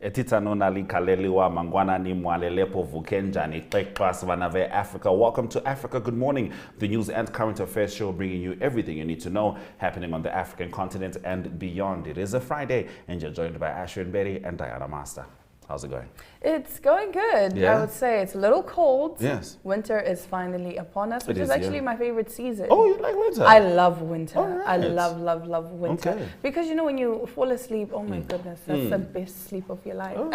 Etitanonali kaleliwa mangwana ni mwalelepo vukenjani teklas vanave Africa. Welcome to Africa Good Morning, the news and current affairs show bringing you everything you need to know happening on the African continent and beyond. It is a Friday and you're joined by Asher and Betty and Diana Master. How's it going? It's going good. Yeah? I would say it's a little cold. Yes. Winter is finally upon us, which is actually my favorite season. Oh, you like winter? I love winter. All right. I love winter. Okay. Because you know when you fall asleep, oh my goodness, that's the best sleep of your life. All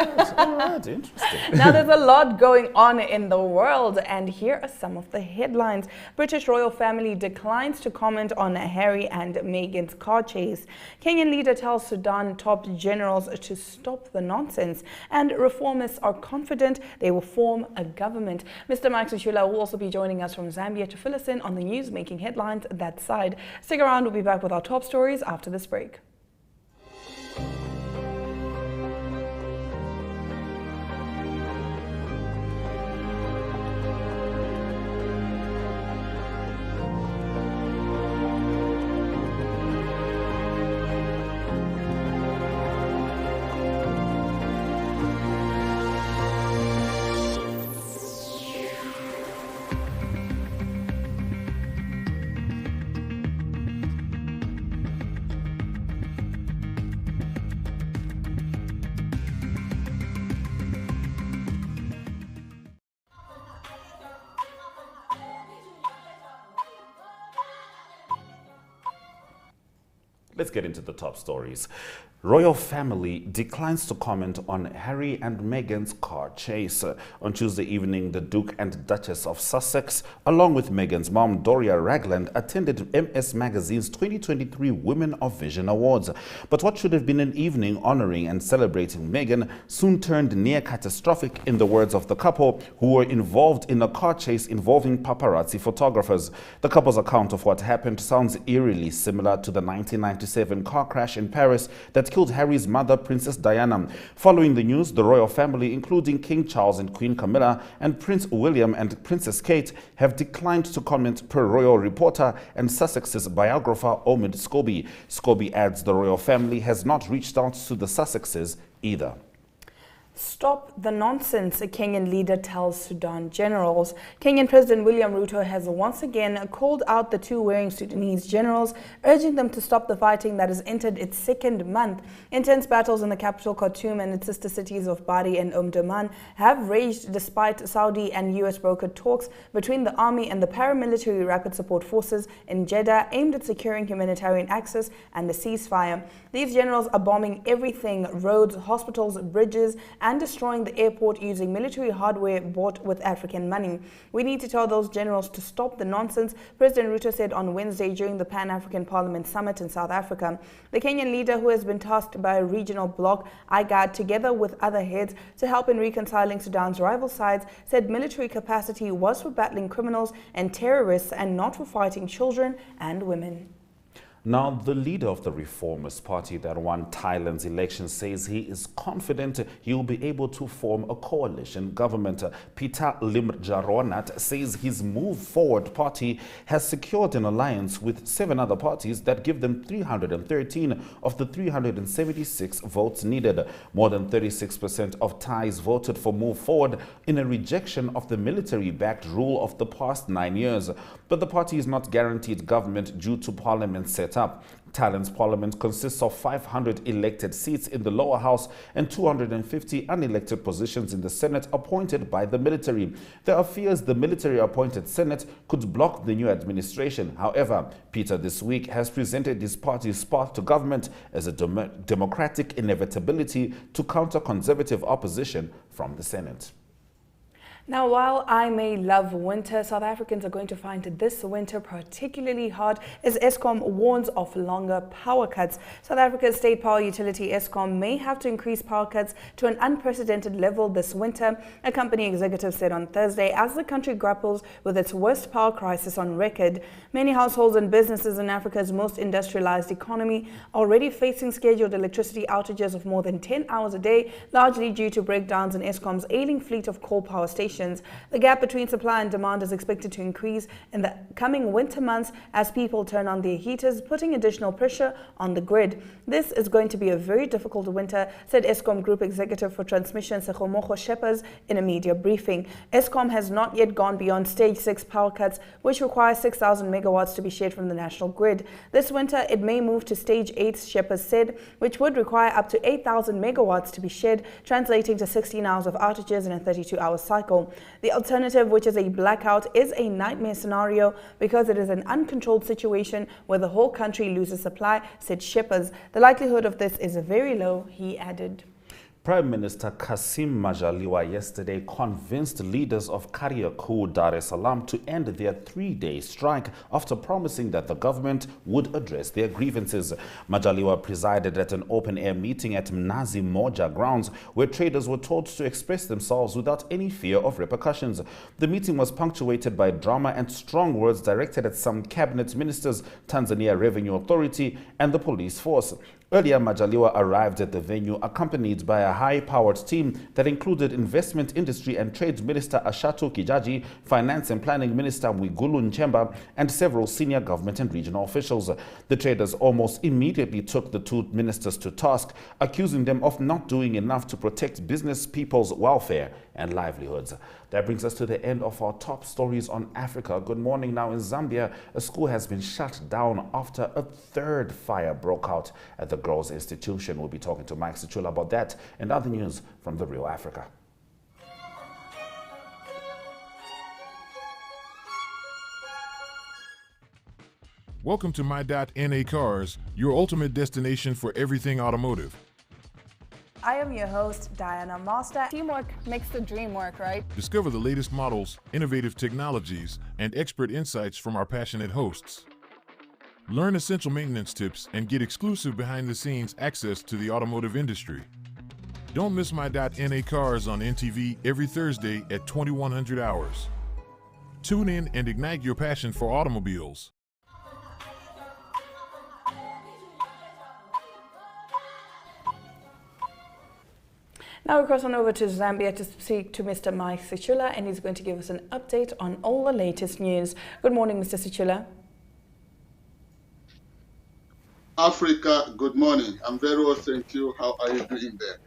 right, interesting. Now there's a lot going on in the world, and here are some of the headlines. British royal family declines to comment on Harry and Meghan's car chase. Kenyan leader tells Sudan top generals to stop the nonsense. And reformists are confident they will form a government. Mr. Mike Sushula will also be joining us from Zambia to fill us in on the news making headlines that side. Stick around, we'll be back with our top stories after this break. Let's get into the top stories. Royal family declines to comment on Harry and Meghan's car chase. On Tuesday evening, the Duke and Duchess of Sussex, along with Meghan's mom, Doria Ragland, attended MS Magazine's 2023 Women of Vision Awards. But what should have been an evening honoring and celebrating Meghan soon turned near catastrophic, in the words of the couple, who were involved in a car chase involving paparazzi photographers. The couple's account of what happened sounds eerily similar to the 1997 car crash in Paris that killed Harry's mother, Princess Diana. Following the news, the royal family, including King Charles and Queen Camilla and Prince William and Princess Kate, have declined to comment per royal reporter and Sussex's biographer Omid Scobie. Scobie adds the royal family has not reached out to the Sussexes either. Stop the nonsense, a Kenyan leader tells Sudan generals. Kenyan President William Ruto has once again called out the two warring Sudanese generals, urging them to stop the fighting that has entered its second month. Intense battles in the capital Khartoum and its sister cities of Bari and Omdurman have raged despite Saudi and US brokered talks between the army and the paramilitary rapid support forces in Jeddah aimed at securing humanitarian access and a ceasefire. These generals are bombing everything: roads, hospitals, bridges, and destroying the airport using military hardware bought with African money. We need to tell those generals to stop the nonsense, President Ruto said on Wednesday during the Pan-African Parliament Summit in South Africa. The Kenyan leader, who has been tasked by a regional bloc, IGAD, together with other heads to help in reconciling Sudan's rival sides, said military capacity was for battling criminals and terrorists and not for fighting children and women. Now, the leader of the Reformist party that won Thailand's election says he is confident he will be able to form a coalition government. Peter Limjaronat says his Move Forward party has secured an alliance with 7 other parties that give them 313 of the 376 votes needed. More than 36% of Thais voted for Move Forward in a rejection of the military-backed rule of the past 9 years. But the party is not guaranteed government due to parliament set up. Thailand's parliament consists of 500 elected seats in the lower house and 250 unelected positions in the Senate appointed by the military. There are fears the military-appointed Senate could block the new administration. However, Peter this week has presented his party's path to government as a democratic inevitability to counter conservative opposition from the Senate. Now, while I may love winter, South Africans are going to find this winter particularly hard as Eskom warns of longer power cuts. South Africa's state power utility Eskom may have to increase power cuts to an unprecedented level this winter, a company executive said on Thursday, as the country grapples with its worst power crisis on record. Many households and businesses in Africa's most industrialized economy are already facing scheduled electricity outages of more than 10 hours a day, largely due to breakdowns in Eskom's ailing fleet of coal power stations stations. The gap between supply and demand is expected to increase in the coming winter months as people turn on their heaters, putting additional pressure on the grid. This is going to be a very difficult winter, said Eskom Group Executive for Transmission Sekgomogo Shepherd in a media briefing. Eskom has not yet gone beyond stage 6 power cuts, which require 6,000 megawatts to be shared from the national grid. This winter, it may move to stage 8, Shepherd said, which would require up to 8,000 megawatts to be shared, translating to 16 hours of outages in a 32-hour cycle. The alternative, which is a blackout, is a nightmare scenario because it is an uncontrolled situation where the whole country loses supply, said Shepherd. The likelihood of this is very low, he added. Prime Minister Kassim Majaliwa yesterday convinced leaders of Kariakou, Dar es Salaam to end their 3-day strike after promising that the government would address their grievances. Majaliwa presided at an open-air meeting at Mnazi Moja grounds where traders were told to express themselves without any fear of repercussions. The meeting was punctuated by drama and strong words directed at some cabinet ministers, Tanzania Revenue Authority, and the police force. Earlier, Majaliwa arrived at the venue accompanied by a high-powered team that included Investment, Industry and Trade Minister Ashatu Kijaji, Finance and Planning Minister Mwigulu Nchemba, and several senior government and regional officials. The traders almost immediately took the two ministers to task, accusing them of not doing enough to protect business people's welfare and livelihoods. That brings us to the end of our top stories on Africa. Good morning. Now in Zambia, a school has been shut down after a third fire broke out at the girls' institution. We'll be talking to Mike Sichula about that and other news from the Real Africa. Welcome to My.NA Cars, your ultimate destination for everything automotive. I am your host, Diana Master. Teamwork makes the dream work, right? Discover the latest models, innovative technologies, and expert insights from our passionate hosts. Learn essential maintenance tips and get exclusive behind-the-scenes access to the automotive industry. Don't miss My.NA Cars on NTV every Thursday at 2100 hours. Tune in and ignite your passion for automobiles. Now we cross on over to Zambia to speak to Mr. Mike Sichula, and he's going to give us an update on all the latest news. Good morning, Mr. Sichula. Africa, good morning. I'm very well, thank you. How are you doing there?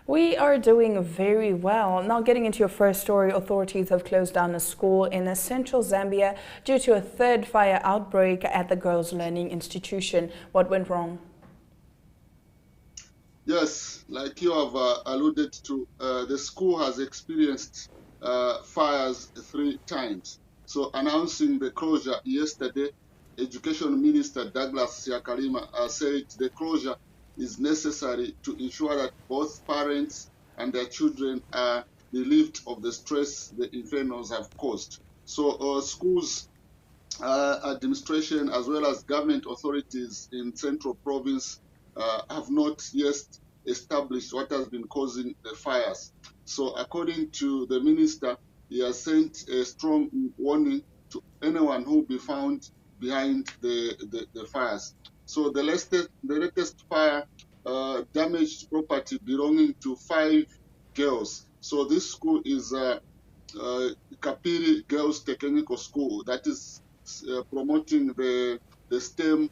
We are doing very well. Now getting into your first story, authorities have closed down a school in central Zambia due to a third fire outbreak at the girls' learning institution. What went wrong? Yes, like you have alluded to, the school has experienced fires 3 times. So announcing the closure yesterday, Education Minister Douglas Siakalima said the closure is necessary to ensure that both parents and their children are relieved of the stress the infernos have caused. So schools administration as well as government authorities in Central Province have not yet established what has been causing the fires. So according to the minister, he has sent a strong warning to anyone who be found behind the fires. So the latest fire damaged property belonging to 5 girls. So this school is Kapiri Girls Technical School that is promoting the STEM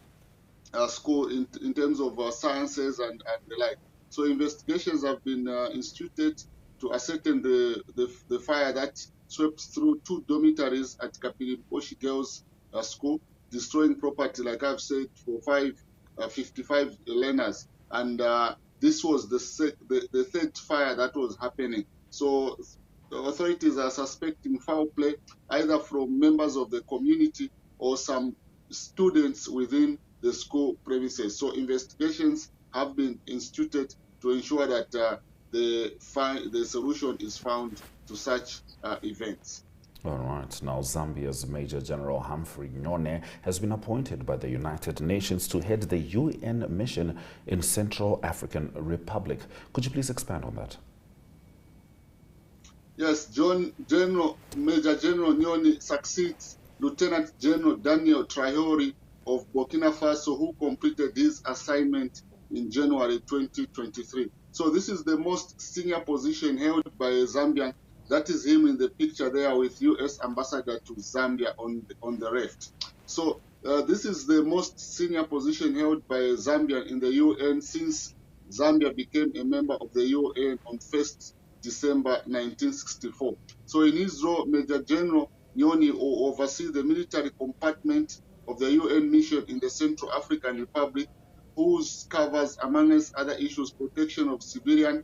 school in terms of sciences and the like. So investigations have been instituted to ascertain the fire that swept through 2 dormitories at Kapiri Girls School, destroying property, like I've said, for 55 learners. And this was the third fire that was happening. So the authorities are suspecting foul play either from members of the community or some students within the school premises. So investigations have been instituted to ensure that the solution is found to such events. All right. Now, Zambia's Major General Humphrey Nyone has been appointed by the United Nations to head the UN mission in Central African Republic. Could you please expand on that? Yes, Major General Nyone succeeds Lieutenant General Daniel Traore of Burkina Faso, who completed his assignment in January 2023. So this is the most senior position held by a Zambian That is him in the picture there with U.S. ambassador to Zambia on the left. So this is the most senior position held by a Zambian in the UN since Zambia became a member of the UN on 1st December 1964. So in his role, Major General Nyoni will oversee the military compartment of the UN mission in the Central African Republic, whose covers, among other issues, protection of civilian,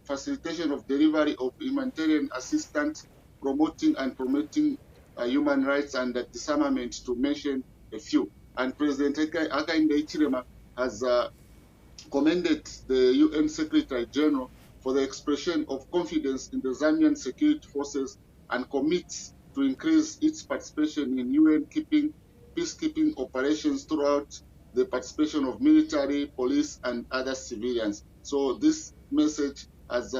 facilitation of delivery of humanitarian assistance, promoting and promoting human rights and disarmament, to mention a few. And President Hakainde Hichilema has commended the UN Secretary General for the expression of confidence in the Zambian security forces and commits to increase its participation in UN peacekeeping operations throughout the participation of military, police, and other civilians. So this message has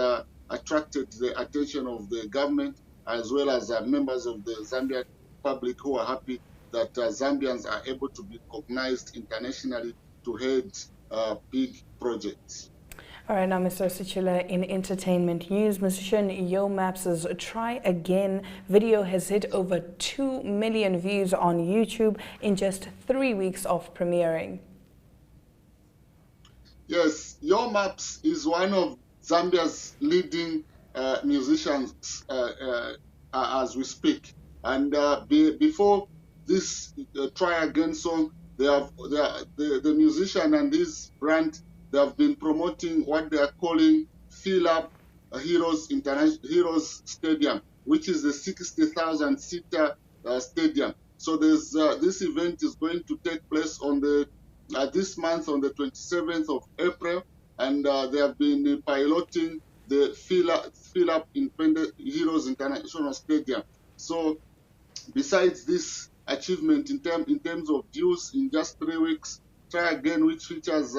attracted the attention of the government as well as members of the Zambian public, who are happy that Zambians are able to be recognized internationally to head big projects. All right, now, Mr. Sichila, in entertainment news, musician Yo Maps' Try Again video has hit over 2 million views on YouTube in just 3 weeks of premiering. Yes, Yo Maps is one of Zambia's leading musicians as we speak. And before this Try Again song, the musician and his brand, they have been promoting what they are calling Fill Up Heroes Stadium, which is a 60,000-seater stadium. So there's this event is going to take place on this month on the 27th of April, and they have been piloting the Fill Up Heroes International Stadium. So besides this achievement in terms of views in just 3 weeks, Try Again, which features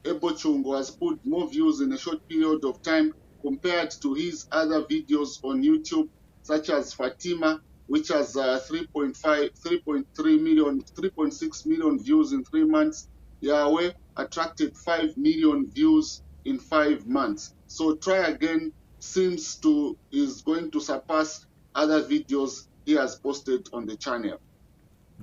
Ebochungo, has put more views in a short period of time compared to his other videos on YouTube, such as Fatima, which has 3.6 million views in 3 months. Yahweh attracted 5 million views in 5 months. So Try Again is going to surpass other videos he has posted on the channel.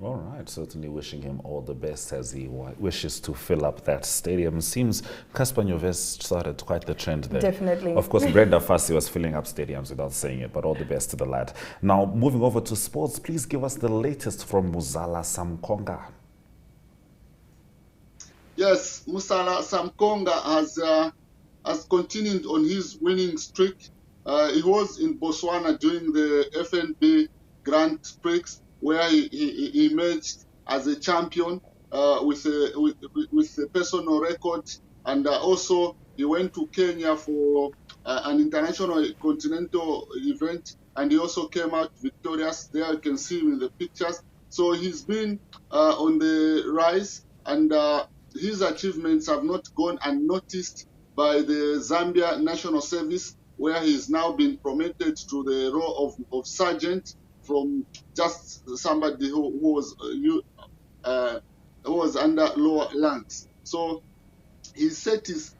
All right, certainly wishing him all the best as he wishes to fill up that stadium. Seems Casper Nyovest started quite the trend there. Definitely. Of course, Brenda Fassie was filling up stadiums without saying it, but all the best to the lad. Now, moving over to sports, please give us the latest from Musala Samkonga. Yes, Musala Samkonga has continued on his winning streak. He was in Botswana during the FNB Grand Prix, where he emerged as a champion with a personal record, and also he went to Kenya for an international continental event, and he also came out victorious. There you can see him in the pictures. So he's been on the rise, and his achievements have not gone unnoticed by the Zambia National Service, where he's now been promoted to the role of sergeant, from just somebody who was under lower ranks. So he set his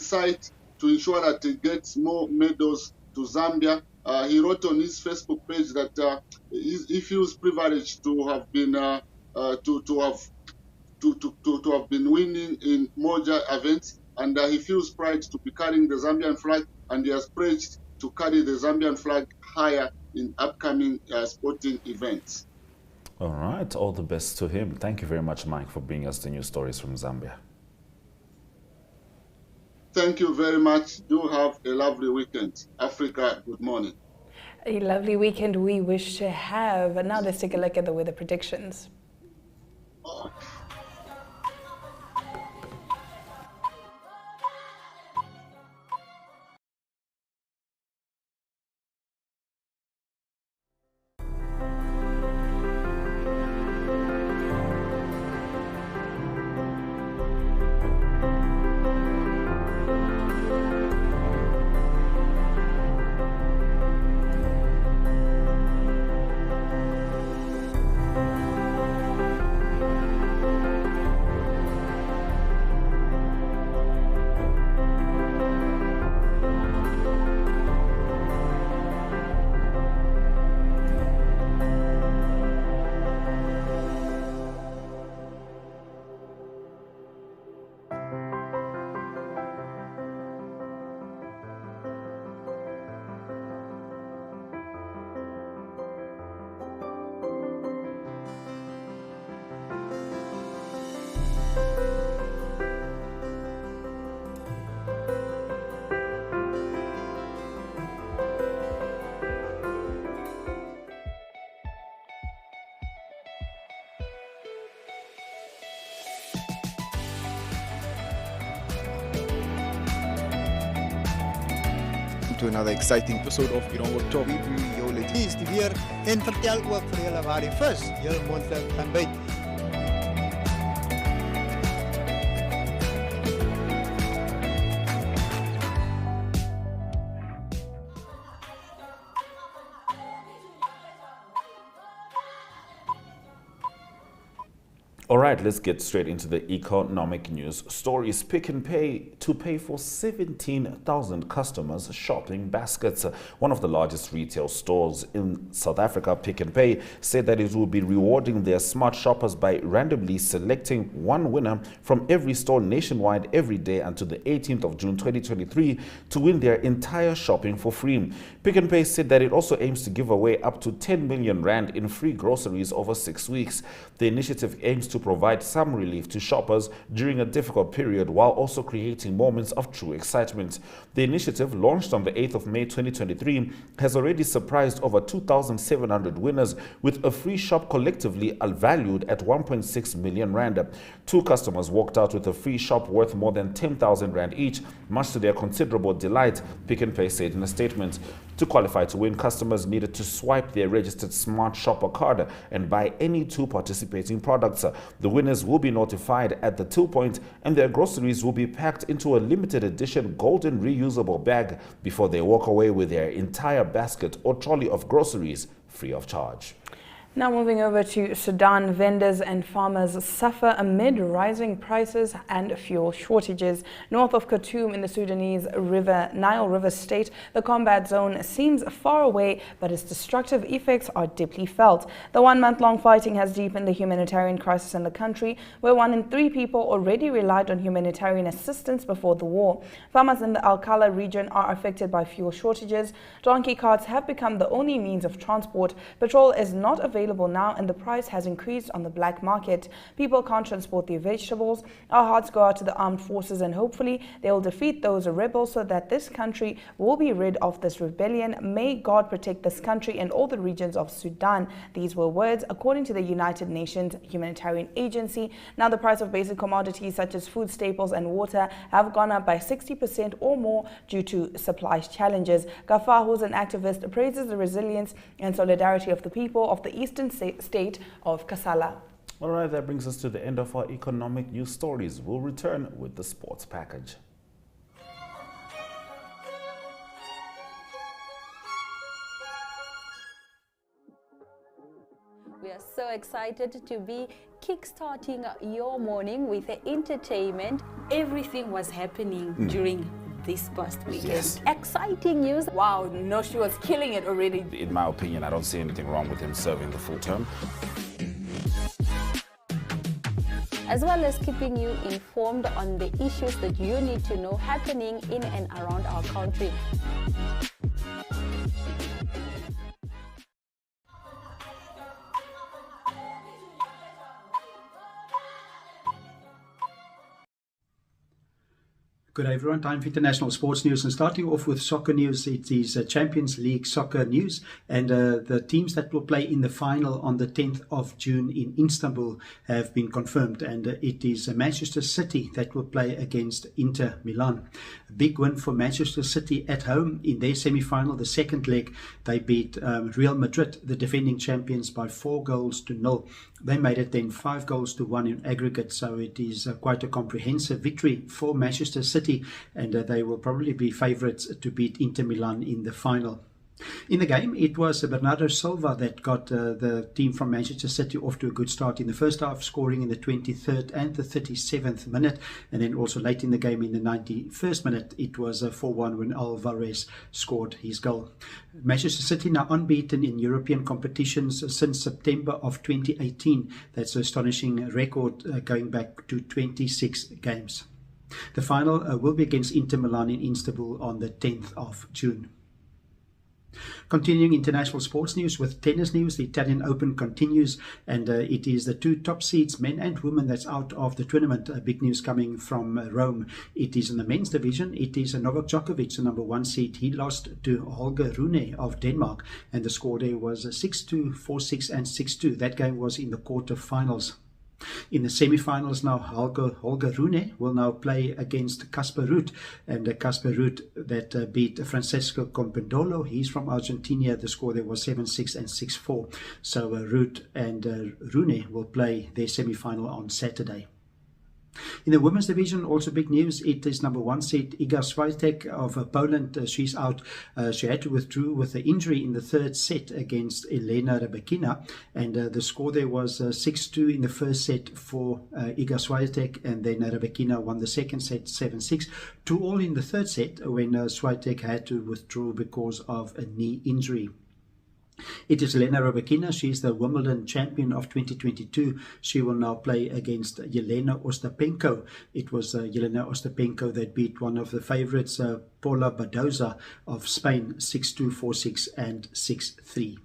sight to ensure that he gets more medals to Zambia. He wrote on his Facebook page that he feels privileged to have been to have been winning in major events, and he feels pride to be carrying the Zambian flag, and he has pledged to carry the Zambian flag higher in upcoming sporting events. All right, all the best to him. Thank you very much, Mike, for bringing us the news stories from Zambia. Thank you very much. Do have a lovely weekend. Africa, good morning. A lovely weekend we wish to have. Now let's take a look at the weather predictions. to another exciting episode of Roundup Talk. We bring jou net Hier is die weer en vertel ook vir julle waar die vis heel moontlik gaan byt. All right, let's get straight into the economic news stories. Pick and Pay to pay for 17,000 customers' shopping baskets. One of the largest retail stores in South Africa, Pick and Pay, said that it will be rewarding their smart shoppers by randomly selecting one winner from every store nationwide every day until the 18th of June 2023 to win their entire shopping for free. Pick and Pay said that it also aims to give away up to 10 million rand in free groceries over 6 weeks. The initiative aims to provide some relief to shoppers during a difficult period while also creating moments of true excitement. The initiative, launched on the 8th of May 2023, has already surprised over 2,700 winners with a free shop collectively valued at 1.6 million rand. 2 customers walked out with a free shop worth more than 10,000 rand each, much to their considerable delight, Pick and Pay said in a statement. To qualify to win, customers needed to swipe their registered Smart Shopper card and buy any 2 participating products. The winners will be notified at the till point, and their groceries will be packed into a limited edition golden reusable bag before they walk away with their entire basket or trolley of groceries free of charge. Now moving over to Sudan, vendors and farmers suffer amid rising prices and fuel shortages. North of Khartoum in the Sudanese Nile River state, the combat zone seems far away, but its destructive effects are deeply felt. The 1-month-long fighting has deepened the humanitarian crisis in the country, where 1 in 3 people already relied on humanitarian assistance before the war. Farmers in the Al-Kala region are affected by fuel shortages. Donkey carts have become the only means of transport. Petrol is not available now, and the price has increased on the black market. People can't transport their vegetables. Our hearts go out to the armed forces, and hopefully they will defeat those rebels so that this country will be rid of this rebellion. May God protect this country and all the regions of Sudan. These were words according to the United Nations Humanitarian Agency. Now the price of basic commodities such as food staples and water have gone up by 60% or more due to supply challenges. Gafar, who's an activist, praises the resilience and solidarity of the people of the eastern state of Kassala. All right, that brings us to the end of our economic news stories. We'll return with the sports package. We are so excited to be kickstarting your morning with entertainment. Everything was happening during this past weekend. Yes. Exciting news. Wow, no, she was killing it already. In my opinion, I don't see anything wrong with him serving the full term. As well as keeping you informed on the issues that you need to know happening in and around our country. Good day everyone, time for international sports news, and starting off with soccer news. It is Champions League soccer news, and the teams that will play in the final on the 10th of June in Istanbul have been confirmed, and it is Manchester City that will play against Inter Milan. A big win for Manchester City at home in their semi-final, the second leg. They beat Real Madrid, the defending champions, by 4-0. They made it then 5-1 in aggregate, so it is quite a comprehensive victory for Manchester City, and they will probably be favourites to beat Inter Milan in the final. In the game, it was Bernardo Silva that got the team from Manchester City off to a good start in the first half, scoring in the 23rd and the 37th minute, and then also late in the game in the 91st minute, it was 4-1 when Alvarez scored his goal. Manchester City now unbeaten in European competitions since September of 2018. That's an astonishing record going back to 26 games. The final will be against Inter Milan in Istanbul on the 10th of June. Continuing international sports news with tennis news, the Italian Open continues, and it is the 2 top seeds, men and women, that's out of the tournament. Big news coming from Rome. It is in the men's division. It is Novak Djokovic, the number 1 seed. He lost to Holger Rune of Denmark, and the score there was 6-2, 4-6 and 6-2. That game was in the quarterfinals. In the semi-finals now, Holger Rune will now play against Casper Ruud. And Casper Ruud that beat Francesco Compendolo. He's from Argentina. The score there was 7-6 and 6-4. So Ruud and Rune will play their semi-final on Saturday. In the women's division, also big news. It is number 1 seed Iga Swiatek of Poland. She's out. She had to withdraw with an injury in the third set against Elena Rybakina. And the score there was 6-2 in the first set for Iga Swiatek. And then Rybakina won the second set 7-6. 2-all in the third set when Swiatek had to withdraw because of a knee injury. It is Elena Rybakina. She's the Wimbledon champion of 2022. She will now play against Jelena Ostapenko. It was Jelena Ostapenko that beat one of the favorites, Paula Badoza of Spain, 6-2, 4-6 and 6-3.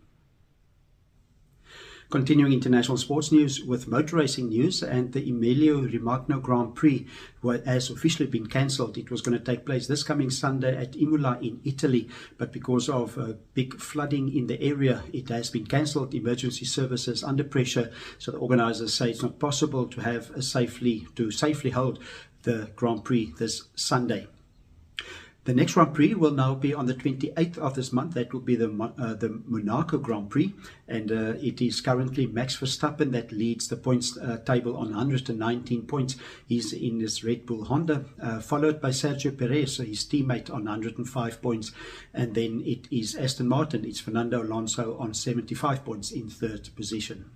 Continuing international sports news with motor racing news, and the Emilio Romagna Grand Prix has officially been cancelled. It was going to take place this coming Sunday at Imola in Italy, but because of big flooding in the area, it has been cancelled. Emergency services under pressure, so the organisers say it's not possible to have safely hold the Grand Prix this Sunday. The next Grand Prix will now be on the 28th of this month. That will be the Monaco Grand Prix. And it is currently Max Verstappen that leads the points table on 119 points. He's in his Red Bull Honda, followed by Sergio Perez, his teammate, on 105 points. And then it is Aston Martin. It's Fernando Alonso on 75 points in third position.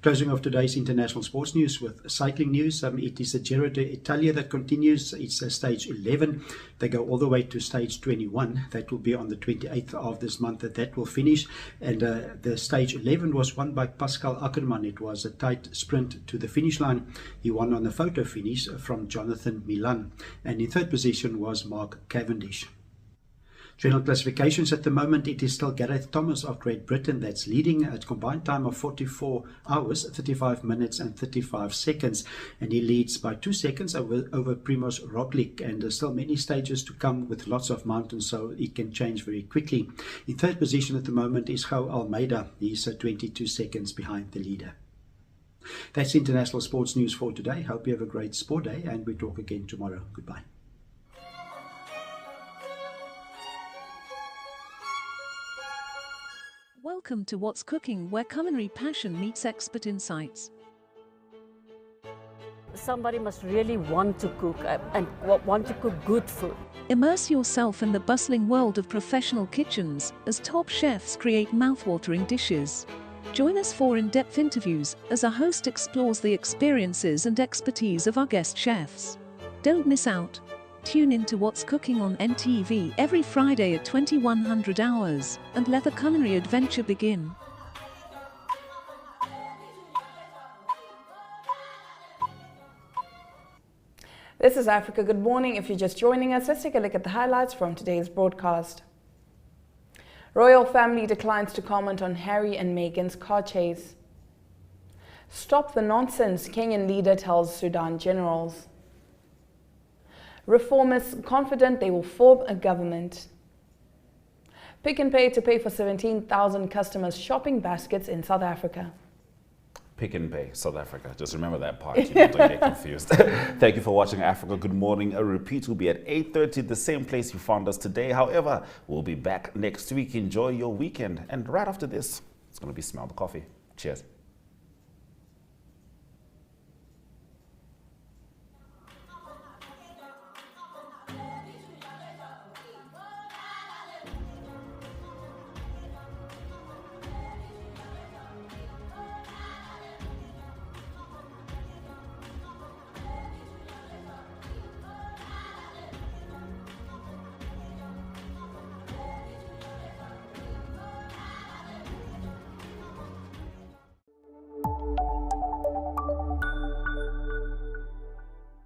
Closing off today's international sports news with cycling news. It is the Giro d'Italia that continues. It's stage 11. They go all the way to stage 21. That will be on the 28th of this month that will finish. And the stage 11 was won by Pascal Ackermann. It was a tight sprint to the finish line. He won on the photo finish from Jonathan Milan. And in third position was Mark Cavendish. General classifications at the moment, it is still Gareth Thomas of Great Britain that's leading at a combined time of 44 hours, 35 minutes and 35 seconds. And he leads by 2 seconds over Primož Roglič. And there's still many stages to come with lots of mountains, so it can change very quickly. In third position at the moment is Jo Almeida. He's 22 seconds behind the leader. That's international sports news for today. Hope you have a great sport day, and we talk again tomorrow. Goodbye. Welcome to What's Cooking, where culinary passion meets expert insights. Somebody must really want to cook and want to cook good food. Immerse yourself in the bustling world of professional kitchens as top chefs create mouth-watering dishes. Join us for in-depth interviews as our host explores the experiences and expertise of our guest chefs. Don't miss out. Tune in to What's Cooking on NTV every Friday at 2100 hours and let the culinary adventure begin. This is Africa Good Morning. If you're just joining us, let's take a look at the highlights from today's broadcast. Royal family declines to comment on Harry and Meghan's car chase. Stop the nonsense, Kenyan leader tells Sudan generals. Reformists confident they will form a government. Pick and Pay to pay for 17,000 customers' shopping baskets in South Africa. Pick and Pay, South Africa. Just remember that part. You don't get confused. Thank you for watching Africa Good Morning. A repeat will be at 8:30, the same place you found us today. However, we'll be back next week. Enjoy your weekend. And right after this, it's going to be Smell the Coffee. Cheers.